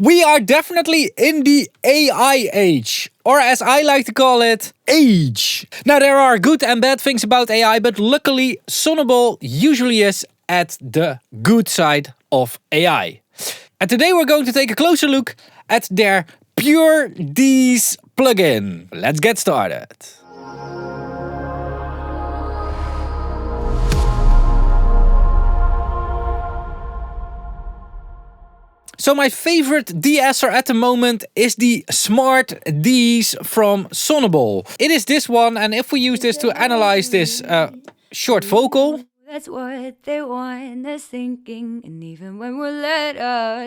We are definitely in the AI age, or as I like to call it, age. Now there are good and bad things about AI, but luckily Sonible usually is at the good side of AI. And today we're going to take a closer look at their Pure Deess plugin. Let's get started. So my favorite de-esser at the moment is the Smart Deess from Sonible. It is this one, and if we use this to analyze this short vocal, that's what they want us thinking, and even when we're led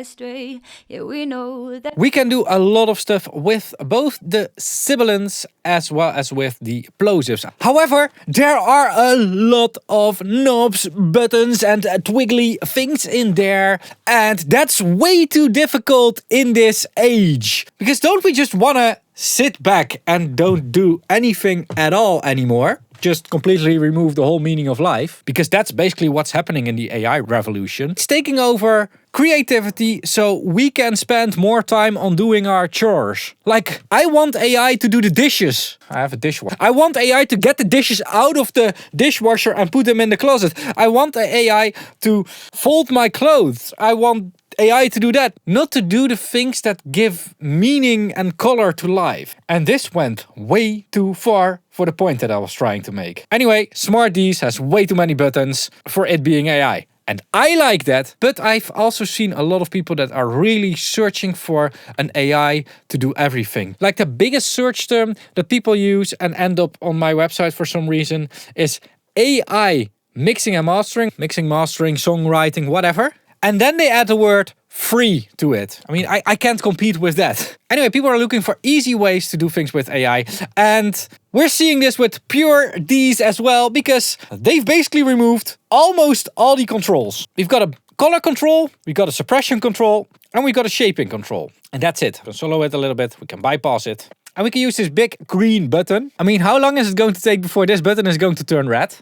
astray, yeah, we know that we can do a lot of stuff with both the sibilants as well as with the plosives. However, there are a lot of knobs, buttons and twiggly things in there, and that's way too difficult in this age. Because don't we just wanna sit back and don't do anything at all anymore? Just completely remove the whole meaning of life, because that's basically what's happening in the AI revolution. It's taking over creativity so we can spend more time on doing our chores. Like, I want AI to do the dishes. I have a dishwasher. I want AI to get the dishes out of the dishwasher and put them in the closet. I want the AI to fold my clothes. I want AI to do that, not to do the things that give meaning and color to life. And this went way too far for the point that I was trying to make. Anyway, Smart Deess has way too many buttons for it being AI. And I like that, but I've also seen a lot of people that are really searching for an AI to do everything. Like the biggest search term that people use and end up on my website for some reason is AI mixing and mastering, songwriting, whatever. And then they add the word free to it. I mean, I can't compete with that. Anyway, people are looking for easy ways to do things with AI. And we're seeing this with Pure Deess as well, because they've basically removed almost all the controls. We've got a color control, we've got a suppression control, and we've got a shaping control. And that's it. We can solo it a little bit, we can bypass it. And we can use this big green button. I mean, how long is it going to take before this button is going to turn red?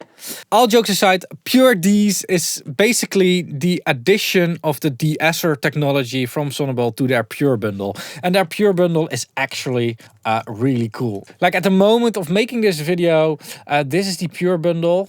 All jokes aside, Pure Deess is basically the addition of the de-esser technology from Sonible to their Pure bundle. And their Pure bundle is actually really cool. Like at the moment of making this video, this is the Pure bundle.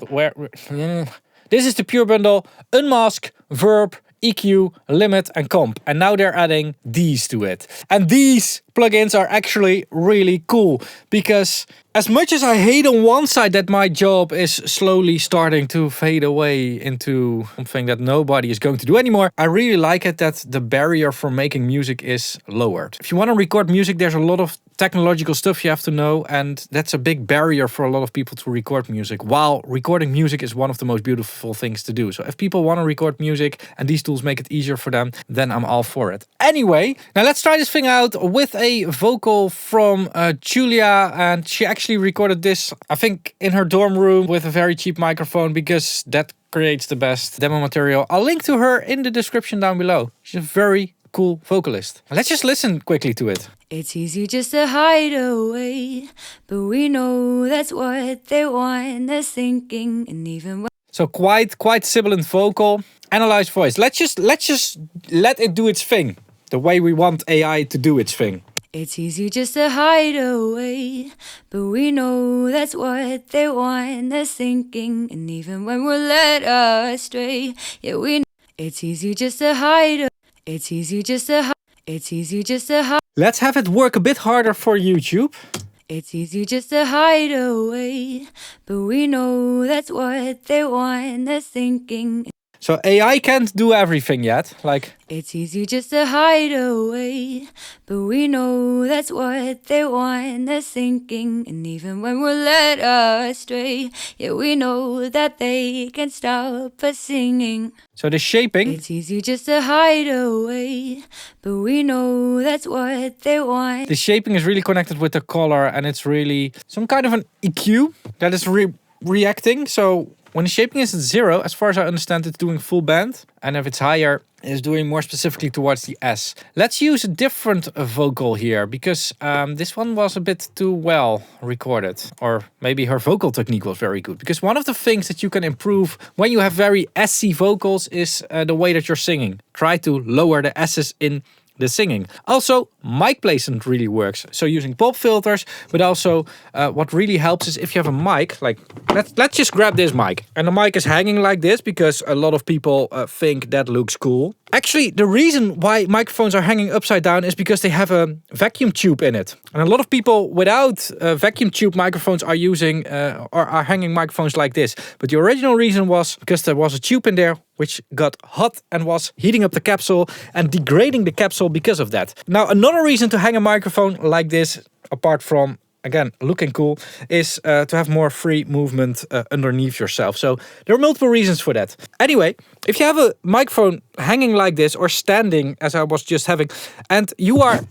This is the Pure bundle, Unmask, Verb, EQ, Limit and Comp. And now they're adding Deess to it. And these plugins are actually really cool, because as much as I hate on one side that my job is slowly starting to fade away into something that nobody is going to do anymore, I really like it that the barrier for making music is lowered. If you want to record music, there's a lot of technological stuff you have to know, and that's a big barrier for a lot of people to record music, while recording music is one of the most beautiful things to do. So if people want to record music and these tools make it easier for them, then I'm all for it. Anyway, now let's try this thing out with a vocal from Julia, and she actually recorded this, I think, in her dorm room with a very cheap microphone, because that creates the best demo material. I'll link to her in the description down below. She's a very cool vocalist. Let's just listen quickly to it. it's easy just to hide away, but we know that's what they want us thinking, and even when so quite sibilant vocal, analyze voice. Let's just let it do its thing, the way we want AI to do its thing. it's easy just to hide away, but we know that's what they want us thinking, and even when we're led astray, yeah, we know it's easy just to hide. It's easy just to hide. It's easy just to hide. Let's have it work a bit harder for YouTube. It's easy just to hide away, but we know that's what they want us thinking. So AI can't do everything yet, like it's easy just to hide away, but we know that's what they want us thinking, and even when we're led astray, yeah, we know that they can't stop us singing. So the shaping, it's easy just to hide away, but we know that's what they want. The shaping is really connected with the color, and it's really some kind of an EQ that is reacting. So when the shaping is at 0, as far as I understand, it's doing full band. And if it's higher, it's doing more specifically towards the S. Let's use a different vocal here, because this one was a bit too well recorded. Or maybe her vocal technique was very good. Because one of the things that you can improve when you have very S-y vocals is the way that you're singing. Try to lower the S's in the singing. Also, mic placement really works. So using pop filters, but also what really helps is if you have a mic, like let's just grab this mic. And the mic is hanging like this because a lot of people think that looks cool. Actually, the reason why microphones are hanging upside down is because they have a vacuum tube in it. And a lot of people without vacuum tube microphones are using or are hanging microphones like this. But the original reason was because there was a tube in there which got hot and was heating up the capsule and degrading the capsule because of that. Now, another reason to hang a microphone like this, apart from again, looking cool, is to have more free movement underneath yourself. So there are multiple reasons for that. Anyway, if you have a microphone hanging like this or standing, as I was just having, and you are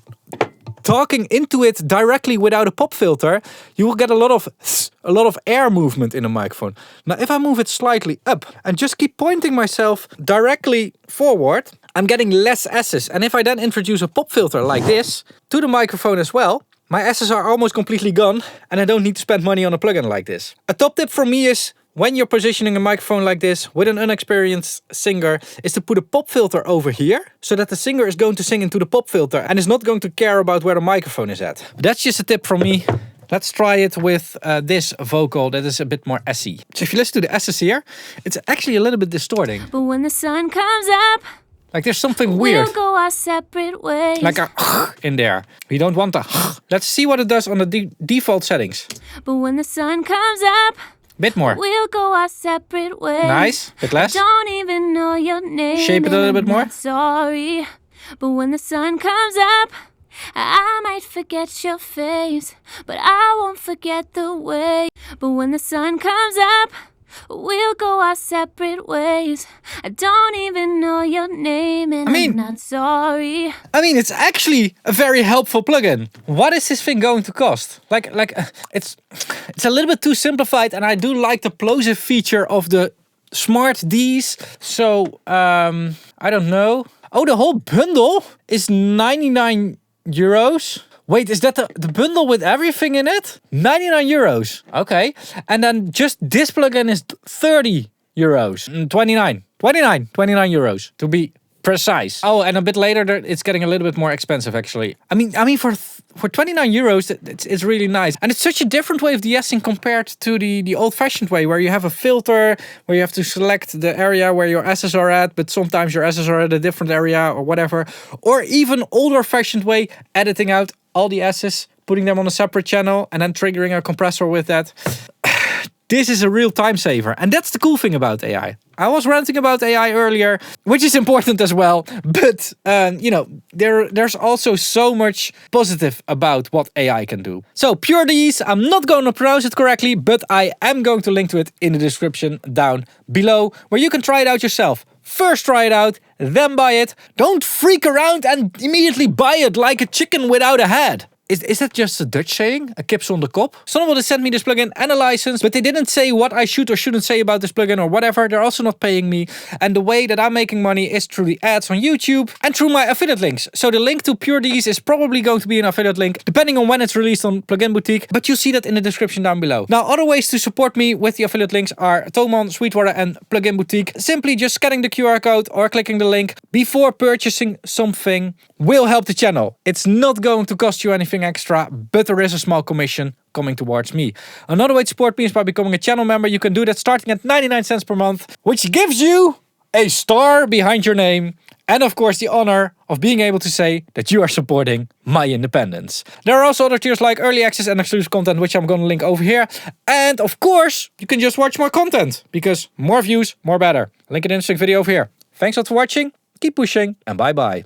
talking into it directly without a pop filter, you will get a lot of air movement in the microphone. Now, if I move it slightly up and just keep pointing myself directly forward, I'm getting less S's. And if I then introduce a pop filter like this to the microphone as well, my S's are almost completely gone and I don't need to spend money on a plugin like this. A top tip from me is, when you're positioning a microphone like this with an inexperienced singer, is to put a pop filter over here so that the singer is going to sing into the pop filter and is not going to care about where the microphone is at. But that's just a tip from me. Let's try it with this vocal that is a bit more S-y. So if you listen to the S's here, it's actually a little bit distorting. But when the sun comes up, like there's something weird. We'll go our separate ways. Like a in there. We don't want a. Let's see what it does on the default settings. But when the sun comes up, bit more. We'll go our separate ways. Nice. Bit less. Don't even know your name. Shape it a little bit more. Sorry. But when the sun comes up, I might forget your face, but I won't forget the way. But when the sun comes up, we'll go our separate ways. I don't even know your name and I'm not sorry. I mean, it's actually a very helpful plugin. What is this thing going to cost? It's a little bit too simplified, and I do like the plosive feature of the smart Deess. So, I don't know. Oh, the whole bundle is 99 euros. Wait, is that the bundle with everything in it? 99 euros. Okay. And then just this plugin is 30 euros. 29 euros to be precise. Oh, and a bit later it's getting a little bit more expensive actually. I mean for 29 euros it's really nice. And it's such a different way of de-essing compared to the old-fashioned way where you have a filter, where you have to select the area where your S's are at, but sometimes your S's are at a different area or whatever. Or even older-fashioned way, editing out all the S's, putting them on a separate channel and then triggering a compressor with that. This is a real time saver. And that's the cool thing about AI. I was ranting about AI earlier, which is important as well. But, there's also so much positive about what AI can do. So, Pure Deess, I'm not going to pronounce it correctly, but I am going to link to it in the description down below, where you can try it out yourself. First try it out, then buy it. Don't freak around and immediately buy it like a chicken without a head. Is that just a Dutch saying? A kip zonder kop? Sonible has sent me this plugin and a license, but they didn't say what I should or shouldn't say about this plugin or whatever. They're also not paying me. And the way that I'm making money is through the ads on YouTube and through my affiliate links. So the link to Pure Deess is probably going to be an affiliate link, depending on when it's released on Plugin Boutique. But you'll see that in the description down below. Now, other ways to support me with the affiliate links are Toman, Sweetwater and Plugin Boutique. Simply just scanning the QR code or clicking the link before purchasing something will help the channel. It's not going to cost you anything extra, but there is a small commission coming towards me. Another way to support me is by becoming a channel member. You can do that starting at 99 cents per month, which gives you a star behind your name and of course the honor of being able to say that you are supporting my independence. There are also other tiers like early access and exclusive content, which I'm going to link over here. And of course, you can just watch more content because more views, more better. Link in an interesting video over here. Thanks a lot for watching, keep pushing, and bye bye.